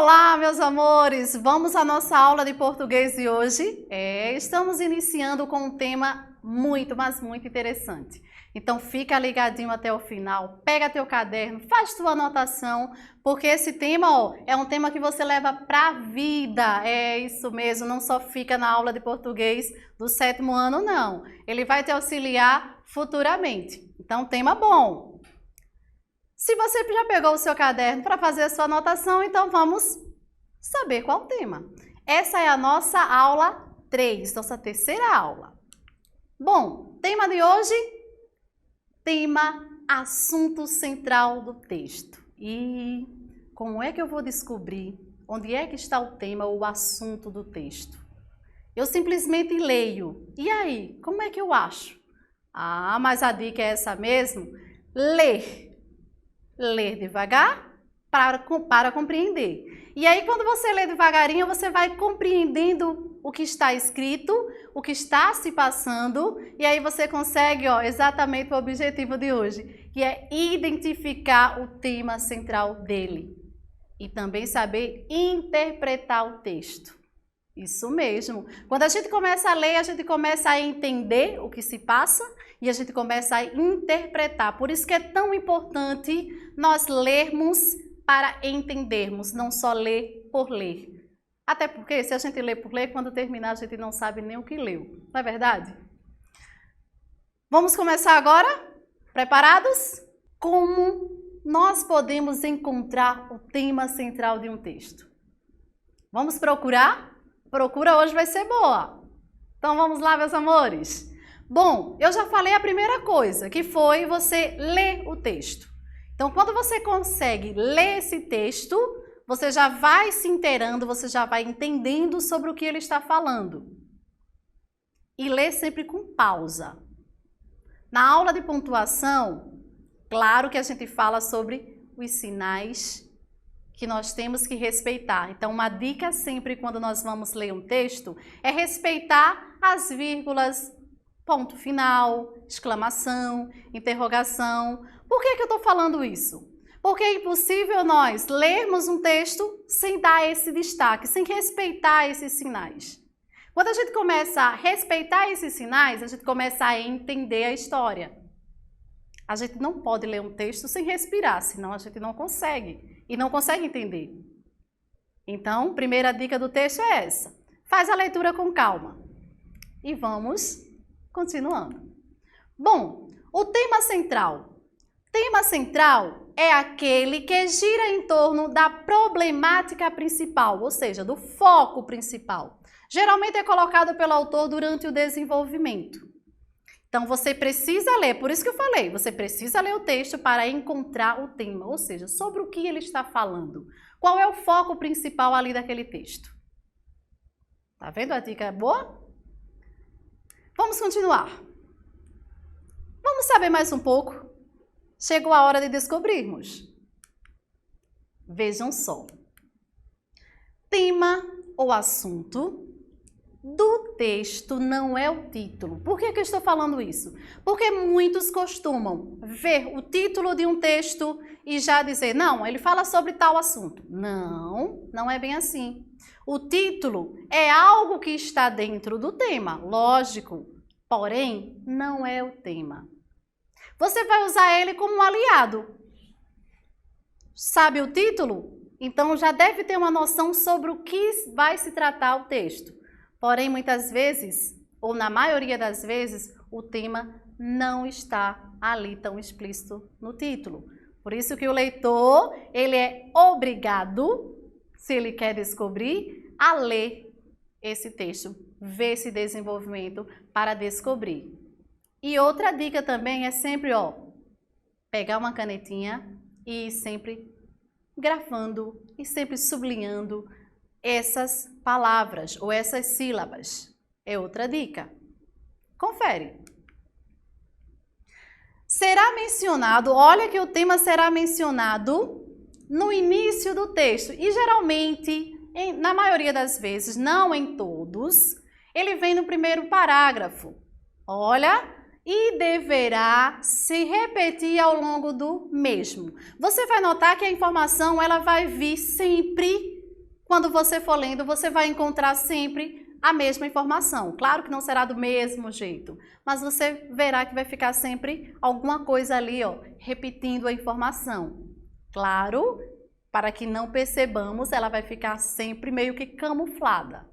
Olá, meus amores! Vamos à nossa aula de português de hoje. Estamos iniciando com um tema muito, mas muito interessante. Então fica ligadinho até o final, pega teu caderno, faz tua anotação, porque esse tema, é um tema que você leva para a vida. É isso mesmo, não só fica na aula de português do 7º ano, não. Ele vai te auxiliar futuramente. Então, tema bom. Se você já pegou o seu caderno para fazer a sua anotação, então vamos saber qual o tema. Essa é a nossa aula 3, nossa terceira aula. Bom, tema de hoje, tema assunto central do texto. E como é que eu vou descobrir onde é que está o tema ou o assunto do texto? Eu simplesmente leio. E aí, como é que eu acho? Ah, mas a dica é essa mesmo? Ler. Ler devagar para compreender. E aí, quando você lê devagarinho, você vai compreendendo o que está escrito, o que está se passando, e aí você consegue, exatamente o objetivo de hoje, que é identificar o tema central dele e também saber interpretar o texto. Isso mesmo. Quando a gente começa a ler, a gente começa a entender o que se passa e a gente começa a interpretar. Por isso que é tão importante nós lermos para entendermos, não só ler por ler. Até porque se a gente lê por ler, quando terminar a gente não sabe nem o que leu. Não é verdade? Vamos começar agora? Preparados? Como nós podemos encontrar o tema central de um texto? Vamos procurar? Procura hoje vai ser boa. Então vamos lá, meus amores. Bom, eu já falei a primeira coisa, que foi você ler o texto. Então, quando você consegue ler esse texto, você já vai se inteirando, você já vai entendendo sobre o que ele está falando. E ler sempre com pausa. Na aula de pontuação, claro que a gente fala sobre os sinais que nós temos que respeitar. Então, uma dica sempre quando nós vamos ler um texto é respeitar as vírgulas, ponto final, exclamação, interrogação. Por que eu estou falando isso? Porque é impossível nós lermos um texto sem dar esse destaque, sem respeitar esses sinais. Quando a gente começa a respeitar esses sinais, a gente começa a entender a história. A gente não pode ler um texto sem respirar, senão a gente não consegue. E não consegue entender. Então, primeira dica do texto é essa. Faz a leitura com calma. E vamos continuando. Bom, o tema central. Tema central é aquele que gira em torno da problemática principal, ou seja, do foco principal. Geralmente é colocado pelo autor durante o desenvolvimento. Então, você precisa ler, por isso que eu falei, você precisa ler o texto para encontrar o tema, ou seja, sobre o que ele está falando. Qual é o foco principal ali daquele texto? Tá vendo a dica boa? Vamos continuar. Vamos saber mais um pouco? Chegou a hora de descobrirmos. Vejam só. Tema ou assunto do texto não é o título. Por que eu estou falando isso? Porque muitos costumam ver o título de um texto e já dizer, não, ele fala sobre tal assunto. Não, não é bem assim. O título é algo que está dentro do tema, lógico, porém não é o tema. Você vai usar ele como um aliado. Sabe o título? Então já deve ter uma noção sobre o que vai se tratar o texto. Porém, muitas vezes, ou na maioria das vezes, o tema não está ali tão explícito no título. Por isso que o leitor, ele é obrigado, se ele quer descobrir, a ler esse texto, ver esse desenvolvimento para descobrir. E outra dica também é sempre, pegar uma canetinha e ir sempre gravando e sempre sublinhando essas palavras ou essas sílabas. É outra dica. Confere. Será mencionado, olha que o tema será mencionado no início do texto. E geralmente, na maioria das vezes, não em todos, ele vem no primeiro parágrafo. Olha, e deverá se repetir ao longo do mesmo. Você vai notar que a informação ela vai vir sempre quando você for lendo, você vai encontrar sempre a mesma informação. Claro que não será do mesmo jeito, mas você verá que vai ficar sempre alguma coisa ali, ó, repetindo a informação. Claro, para que não percebamos, ela vai ficar sempre meio que camuflada.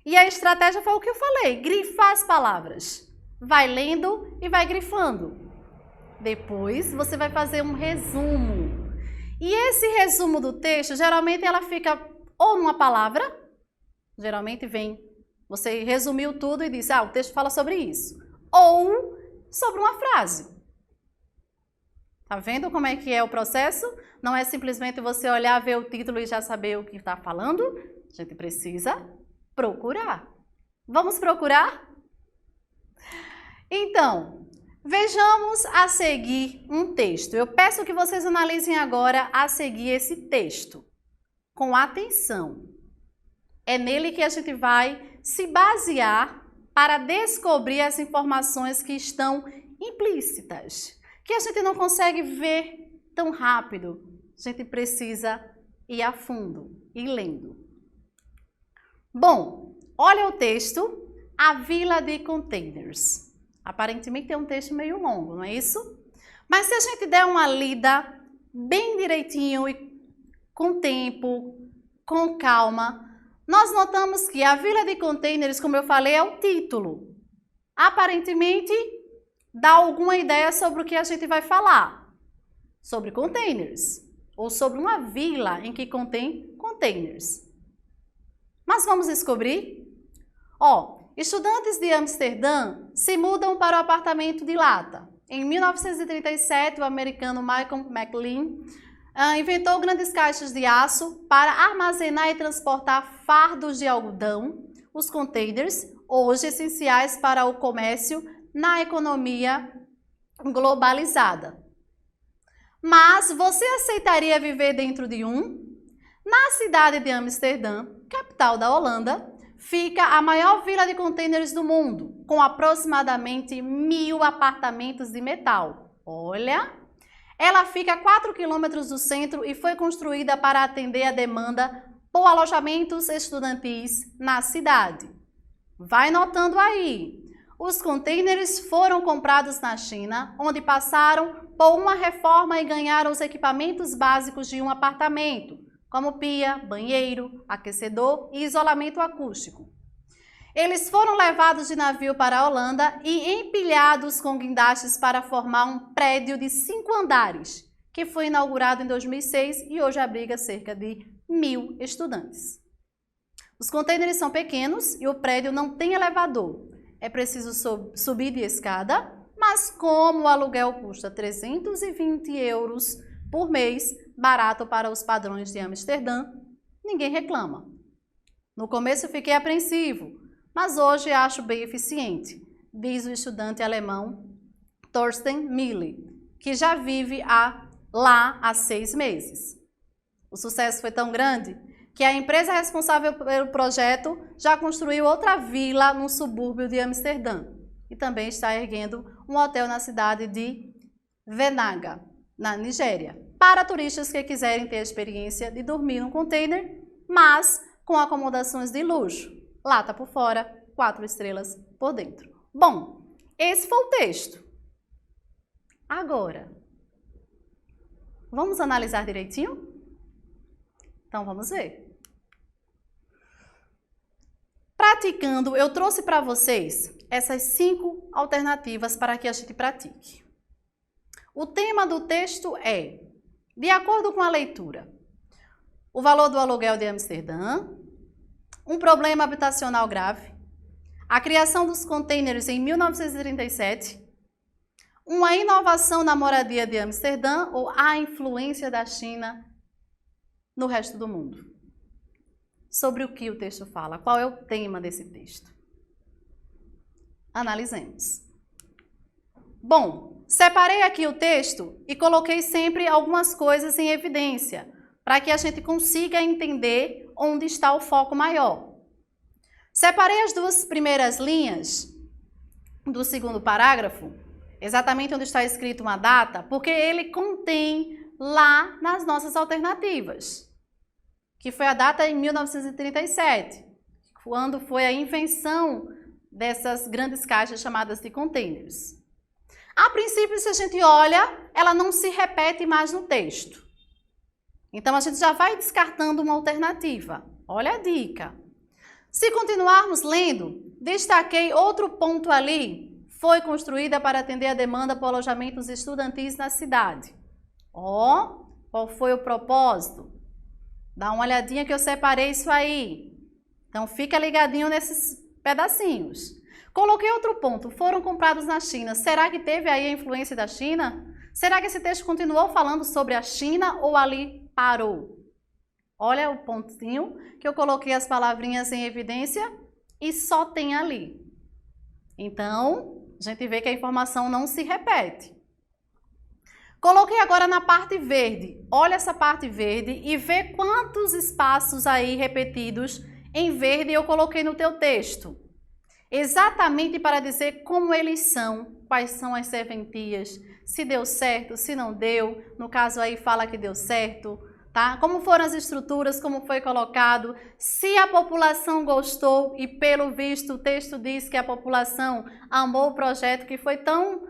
E a estratégia foi o que eu falei, grifar as palavras. Vai lendo e vai grifando. Depois você vai fazer um resumo. E esse resumo do texto, geralmente ela fica ou numa palavra, geralmente vem, você resumiu tudo e disse, o texto fala sobre isso. Ou sobre uma frase. Tá vendo como é que é o processo? Não é simplesmente você olhar, ver o título e já saber o que está falando. A gente precisa procurar. Vamos procurar? Então, vejamos a seguir um texto. Eu peço que vocês analisem agora a seguir esse texto com atenção. É nele que a gente vai se basear para descobrir as informações que estão implícitas, que a gente não consegue ver tão rápido. A gente precisa ir a fundo, ir lendo. Bom, olha o texto, a Vila de Containers. Aparentemente é um texto meio longo, não é isso? Mas se a gente der uma lida bem direitinho e com tempo, com calma, nós notamos que a Vila de Containers, como eu falei, é o título. Aparentemente, dá alguma ideia sobre o que a gente vai falar. Sobre containers, ou sobre uma vila em que contém containers. Mas vamos descobrir? Estudantes de Amsterdã se mudam para o apartamento de lata. Em 1937, o americano Malcolm McLean inventou grandes caixas de aço para armazenar e transportar fardos de algodão, os containers, hoje essenciais para o comércio na economia globalizada. Mas você aceitaria viver dentro de um? Na cidade de Amsterdã, capital da Holanda, fica a maior vila de containers do mundo, com aproximadamente 1.000 apartamentos de metal. Olha! Ela fica a 4 quilômetros do centro e foi construída para atender a demanda por alojamentos estudantis na cidade. Vai notando aí. Os containers foram comprados na China, onde passaram por uma reforma e ganharam os equipamentos básicos de um apartamento, como pia, banheiro, aquecedor e isolamento acústico. Eles foram levados de navio para a Holanda e empilhados com guindastes para formar um prédio de 5 andares, que foi inaugurado em 2006 e hoje abriga cerca de 1.000 estudantes. Os containers são pequenos e o prédio não tem elevador. É preciso subir de escada, mas como o aluguel custa 320 euros por mês, barato para os padrões de Amsterdã, ninguém reclama. No começo fiquei apreensivo, mas hoje acho bem eficiente, diz o estudante alemão Thorsten Mille, que já vive lá há 6 meses. O sucesso foi tão grande que a empresa responsável pelo projeto já construiu outra vila no subúrbio de Amsterdã e também está erguendo um hotel na cidade de Venaga, na Nigéria, para turistas que quiserem ter a experiência de dormir num container, mas com acomodações de luxo. Lata por fora, 4 estrelas por dentro. Bom, esse foi o texto. Agora, vamos analisar direitinho? Então, vamos ver. Praticando, eu trouxe para vocês essas 5 alternativas para que a gente pratique. O tema do texto é, de acordo com a leitura, o valor do aluguel de Amsterdã, um problema habitacional grave, a criação dos containers em 1937, uma inovação na moradia de Amsterdã ou a influência da China no resto do mundo. Sobre o que o texto fala, qual é o tema desse texto? Analisemos. Bom, separei aqui o texto e coloquei sempre algumas coisas em evidência, para que a gente consiga entender onde está o foco maior. Separei as 2 primeiras linhas do 2º parágrafo, exatamente onde está escrito uma data, porque ele contém lá nas nossas alternativas, que foi a data em 1937, quando foi a invenção dessas grandes caixas chamadas de containers. A princípio, se a gente olha, ela não se repete mais no texto. Então, a gente já vai descartando uma alternativa. Olha a dica. Se continuarmos lendo, destaquei outro ponto ali. Foi construída para atender a demanda por alojamentos estudantis na cidade. Ó, qual foi o propósito? Dá uma olhadinha que eu separei isso aí. Então, fica ligadinho nesses pedacinhos. Coloquei outro ponto. Foram comprados na China. Será que teve aí a influência da China? Será que esse texto continuou falando sobre a China ou ali parou? Olha o pontinho que eu coloquei as palavrinhas em evidência e só tem ali. Então, a gente vê que a informação não se repete. Coloquei agora na parte verde. Olha essa parte verde e vê quantos espaços aí repetidos em verde eu coloquei no teu texto. Exatamente para dizer como eles são, quais são as serventias, se deu certo, se não deu. No caso aí fala que deu certo, tá? Como foram as estruturas, como foi colocado, se a população gostou e pelo visto o texto diz que a população amou o projeto, que foi tão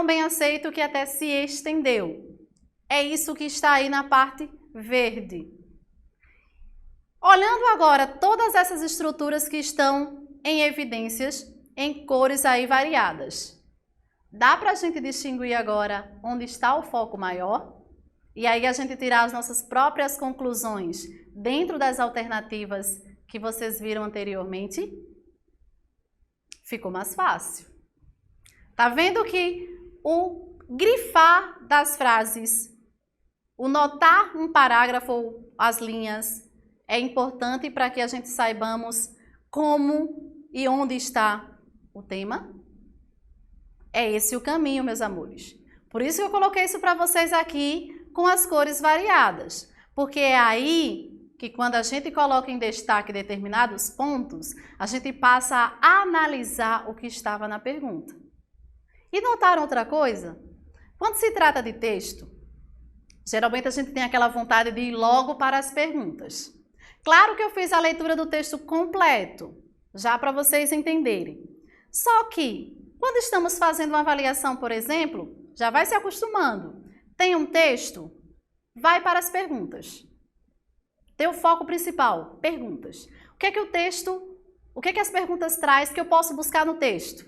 bem aceito que até se estendeu. É isso que está aí na parte verde. Olhando agora todas essas estruturas que estão em evidências, em cores aí variadas. Dá para a gente distinguir agora onde está o foco maior? E aí a gente tirar as nossas próprias conclusões dentro das alternativas que vocês viram anteriormente? Ficou mais fácil. Tá vendo que o grifar das frases, o notar um parágrafo ou as linhas é importante para que a gente saibamos como e onde está o tema. É esse o caminho, meus amores. Por isso que eu coloquei isso para vocês aqui com as cores variadas, porque é aí que quando a gente coloca em destaque determinados pontos, a gente passa a analisar o que estava na pergunta. E notaram outra coisa? Quando se trata de texto, geralmente a gente tem aquela vontade de ir logo para as perguntas. Claro que eu fiz a leitura do texto completo, já para vocês entenderem. Só que, quando estamos fazendo uma avaliação, por exemplo, já vai se acostumando. Tem um texto, vai para as perguntas. Teu foco principal, perguntas. O que é que o texto, o que é que as perguntas traz que eu posso buscar no texto?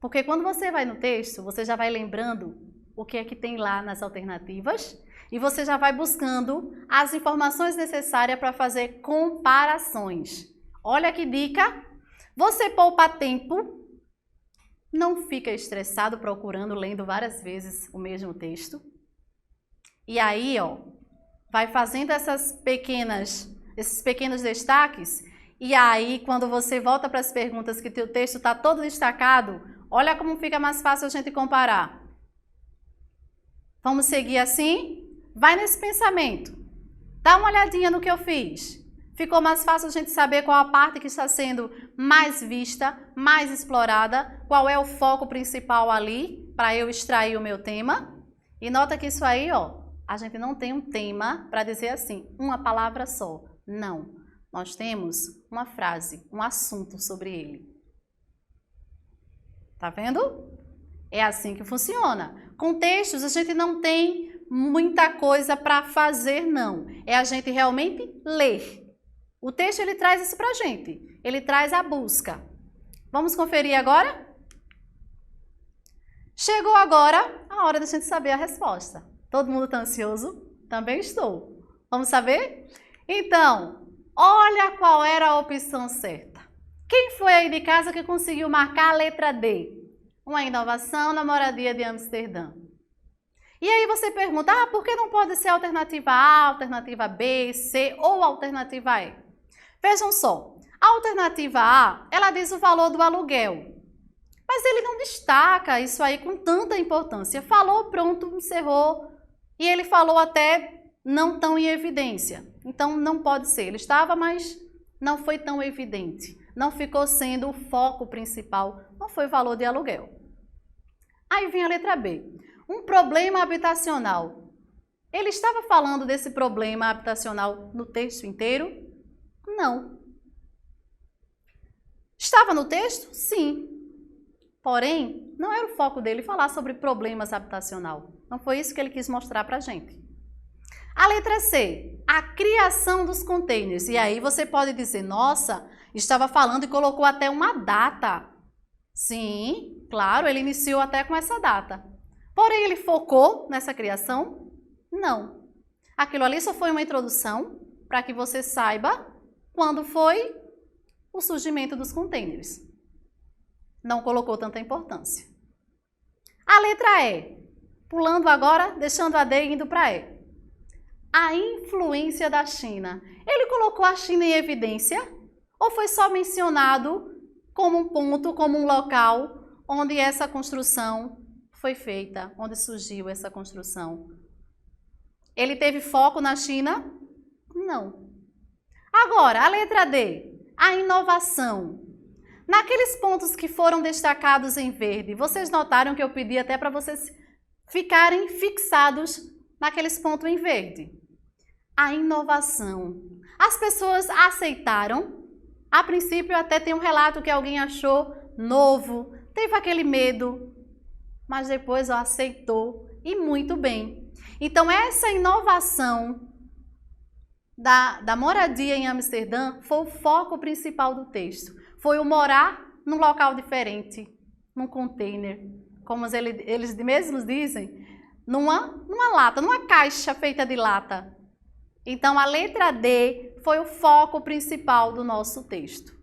Porque quando você vai no texto, você já vai lembrando o que é que tem lá nas alternativas e você já vai buscando as informações necessárias para fazer comparações. Olha que dica! Você poupa tempo, não fica estressado procurando, lendo várias vezes o mesmo texto. E aí, ó, vai fazendo esses pequenos destaques e aí, quando você volta para as perguntas que teu texto está todo destacado, olha como fica mais fácil a gente comparar. Vamos seguir assim? Vai nesse pensamento. Dá uma olhadinha no que eu fiz. Ficou mais fácil a gente saber qual a parte que está sendo mais vista, mais explorada, qual é o foco principal ali para eu extrair o meu tema. E nota que isso aí, ó, a gente não tem um tema para dizer assim, uma palavra só. Não. Nós temos uma frase, um assunto sobre ele. Tá vendo? É assim que funciona. Com textos, a gente não tem muita coisa para fazer, não. É a gente realmente ler. O texto, ele traz isso para a gente. Ele traz a busca. Vamos conferir agora? Chegou agora a hora da gente saber a resposta. Todo mundo está ansioso? Também estou. Vamos saber? Então, olha qual era a opção certa. Quem foi aí de casa que conseguiu marcar a letra D? Uma inovação na moradia de Amsterdã. E aí você pergunta, por que não pode ser a alternativa A, alternativa B, C ou alternativa E? Vejam só, a alternativa A, ela diz o valor do aluguel. Mas ele não destaca isso aí com tanta importância. Falou, pronto, encerrou. E ele falou até não tão em evidência. Então não pode ser. Ele estava, mas não foi tão evidente. Não ficou sendo o foco principal. Não foi o valor de aluguel. Aí vem a letra B. Um problema habitacional. Ele estava falando desse problema habitacional no texto inteiro? Não. Estava no texto? Sim. Porém, não era o foco dele falar sobre problemas habitacional. Não foi isso que ele quis mostrar para a gente. A letra C, a criação dos containers. E aí você pode dizer, nossa, estava falando e colocou até uma data. Sim, claro, ele iniciou até com essa data. Porém, ele focou nessa criação? Não. Aquilo ali só foi uma introdução para que você saiba quando foi o surgimento dos containers. Não colocou tanta importância. A letra E, pulando agora, deixando a D e indo para E. A influência da China. Ele colocou a China em evidência ou foi só mencionado como um ponto, como um local onde essa construção foi feita, onde surgiu essa construção? Ele teve foco na China? Não. Agora, a letra D, a inovação. Naqueles pontos que foram destacados em verde, vocês notaram que eu pedi até para vocês ficarem fixados naqueles pontos em verde. A inovação. As pessoas aceitaram. A princípio até tem um relato que alguém achou novo, teve aquele medo, mas depois aceitou e muito bem. Então essa inovação da moradia em Amsterdã foi o foco principal do texto. Foi o morar num local diferente, num container, como eles mesmos dizem, numa lata, numa caixa feita de lata. Então, a letra D foi o foco principal do nosso texto.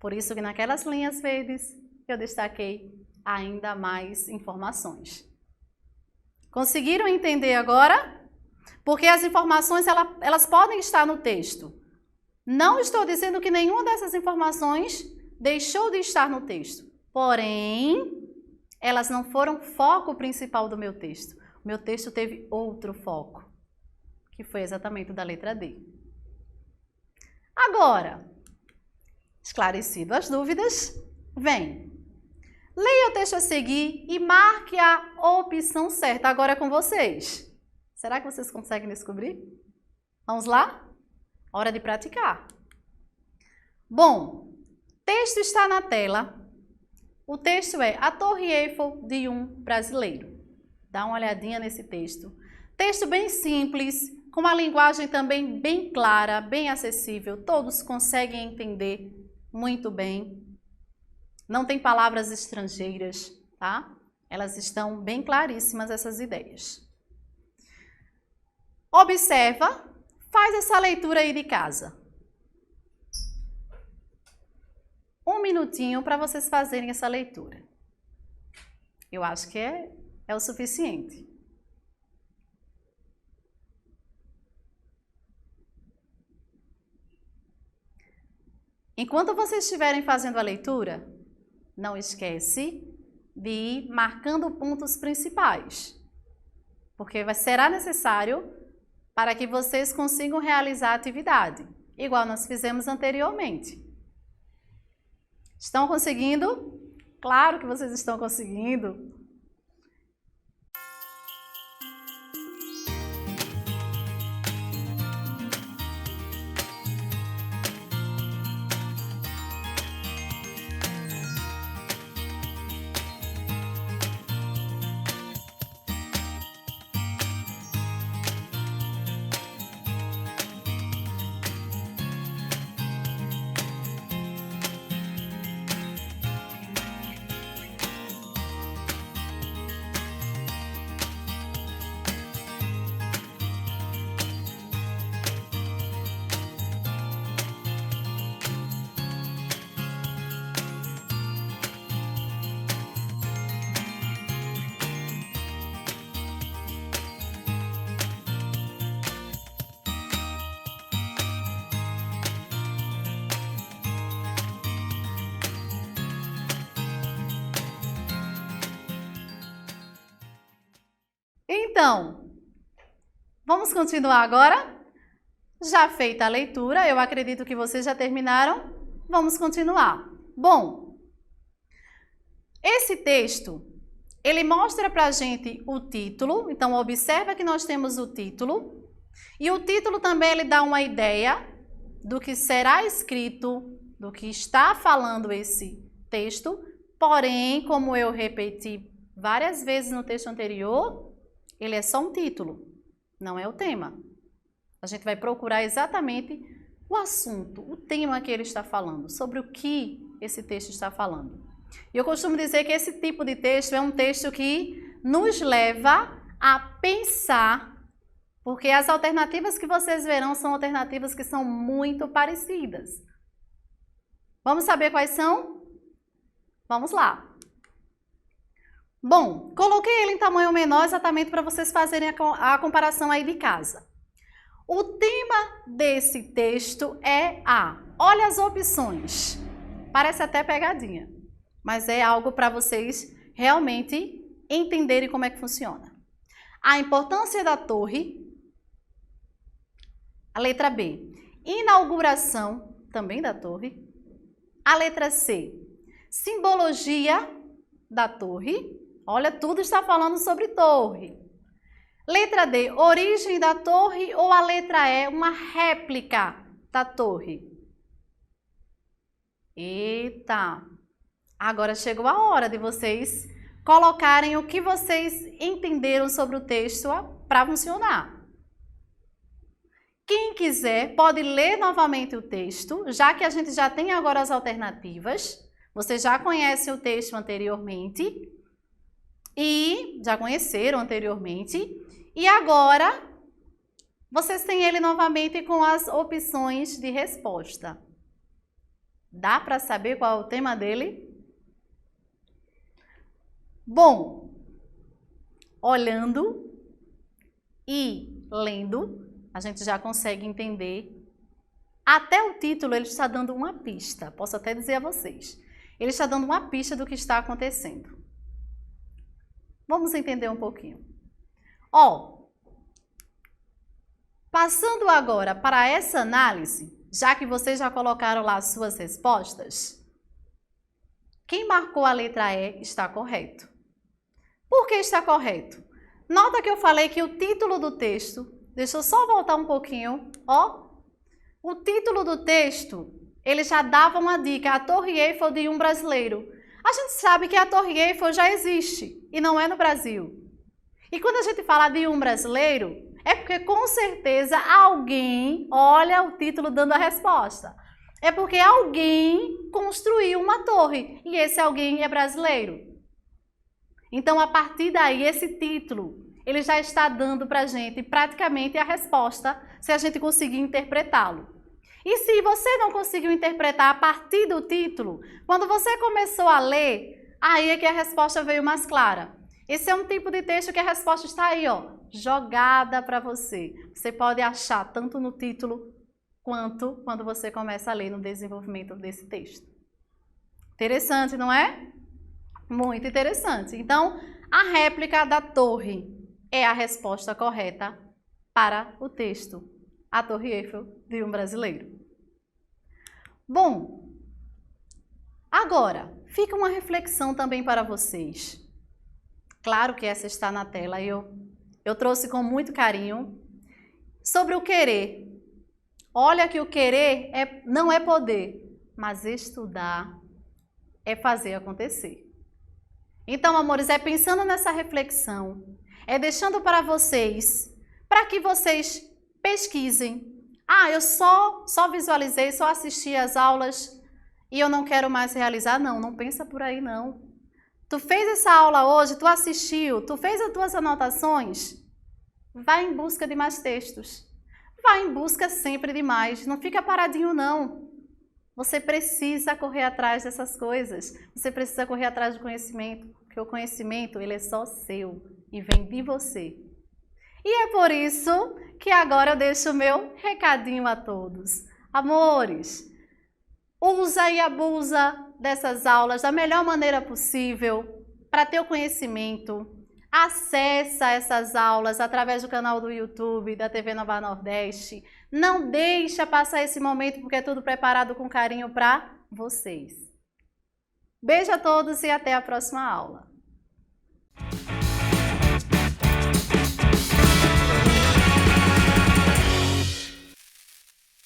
Por isso que naquelas linhas verdes eu destaquei ainda mais informações. Conseguiram entender agora? Porque as informações elas podem estar no texto. Não estou dizendo que nenhuma dessas informações deixou de estar no texto. Porém, elas não foram o foco principal do meu texto. O meu texto teve outro foco, que foi exatamente o da letra D. Agora, esclarecido as dúvidas, vem. Leia o texto a seguir e marque a opção certa. Agora é com vocês. Será que vocês conseguem descobrir? Vamos lá? Hora de praticar. Bom, texto está na tela. O texto é A Torre Eiffel de um Brasileiro. Dá uma olhadinha nesse texto. Texto bem simples, com uma linguagem também bem clara, bem acessível. Todos conseguem entender muito bem. Não tem palavras estrangeiras, tá? Elas estão bem claríssimas, essas ideias. Observa, faz essa leitura aí de casa. Um minutinho para vocês fazerem essa leitura. Eu acho que é o suficiente. Enquanto vocês estiverem fazendo a leitura, não esquece de ir marcando pontos principais, porque será necessário para que vocês consigam realizar a atividade, igual nós fizemos anteriormente. Estão conseguindo? Claro que vocês estão conseguindo. Então, vamos continuar agora? Já feita a leitura, eu acredito que vocês já terminaram. Vamos continuar. Bom, esse texto, Ele mostra para a gente o título, então observa que nós temos o título, e o título também ele dá uma ideia do que será escrito, do que está falando esse texto, porém, como eu repeti várias vezes no texto anterior, ele é só um título, não é o tema. A gente vai procurar exatamente o assunto, o tema que ele está falando, sobre o que esse texto está falando. E eu costumo dizer que esse tipo de texto é um texto que nos leva a pensar, porque as alternativas que vocês verão são alternativas que são muito parecidas. Vamos saber quais são? Vamos lá. Bom, coloquei ele em tamanho menor exatamente para vocês fazerem a comparação aí de casa. O tema desse texto é olha as opções. Parece até pegadinha, mas é algo para vocês realmente entenderem como é que funciona. A importância da torre. A letra B, inauguração também da torre. A letra C, simbologia da torre. Olha, tudo está falando sobre torre. Letra D, origem da torre, ou a letra E, uma réplica da torre? Eita! Agora chegou a hora de vocês colocarem o que vocês entenderam sobre o texto para funcionar. Quem quiser pode ler novamente o texto, já que a gente já tem agora as alternativas. Você já conhece o texto anteriormente e já conheceram anteriormente. E agora vocês têm ele novamente com as opções de resposta. Dá para saber qual é o tema dele? Bom, olhando e lendo, a gente já consegue entender. Até o título ele está dando uma pista, posso até dizer a vocês. Ele está dando uma pista do que está acontecendo. Vamos entender um pouquinho. Passando agora para essa análise, já que vocês já colocaram lá as suas respostas, quem marcou a letra E está correto. Por que está correto? Nota que eu falei que o título do texto, deixa eu só voltar um pouquinho, o título do texto, ele já dava uma dica, a Torre Eiffel de um brasileiro. A gente sabe que a Torre Eiffel já existe e não é no Brasil. E quando a gente fala de um brasileiro, é porque com certeza alguém, olha o título dando a resposta, é porque alguém construiu uma torre e esse alguém é brasileiro. Então, a partir daí, esse título, ele já está dando para a gente praticamente a resposta, se a gente conseguir interpretá-lo. E se você não conseguiu interpretar a partir do título, quando você começou a ler, aí é que a resposta veio mais clara. Esse é um tipo de texto que a resposta está aí, jogada para você. Você pode achar tanto no título quanto quando você começa a ler no desenvolvimento desse texto. Interessante, não é? Muito interessante. Então, a réplica da torre é a resposta correta para o texto. A Torre Eiffel de um brasileiro. Bom, agora, fica uma reflexão também para vocês. Claro que essa está na tela e eu trouxe com muito carinho sobre o querer. Olha que o querer não é poder, mas estudar é fazer acontecer. Então, amores, é pensando nessa reflexão, é deixando para que vocês pesquisem. Eu só visualizei, só assisti às aulas e eu não quero mais realizar. Não pensa por aí não. Tu fez essa aula hoje, tu assistiu, tu fez as tuas anotações, vai em busca de mais textos. Vai em busca sempre de mais, não fica paradinho não. Você precisa correr atrás dessas coisas, você precisa correr atrás do conhecimento, porque o conhecimento ele é só seu e vem de você. E é por isso que agora eu deixo o meu recadinho a todos. Amores, usa e abusa dessas aulas da melhor maneira possível para ter o conhecimento. Acessa essas aulas através do canal do YouTube, da TV Nova Nordeste. Não deixa passar esse momento porque é tudo preparado com carinho para vocês. Beijo a todos e até a próxima aula. Tchau.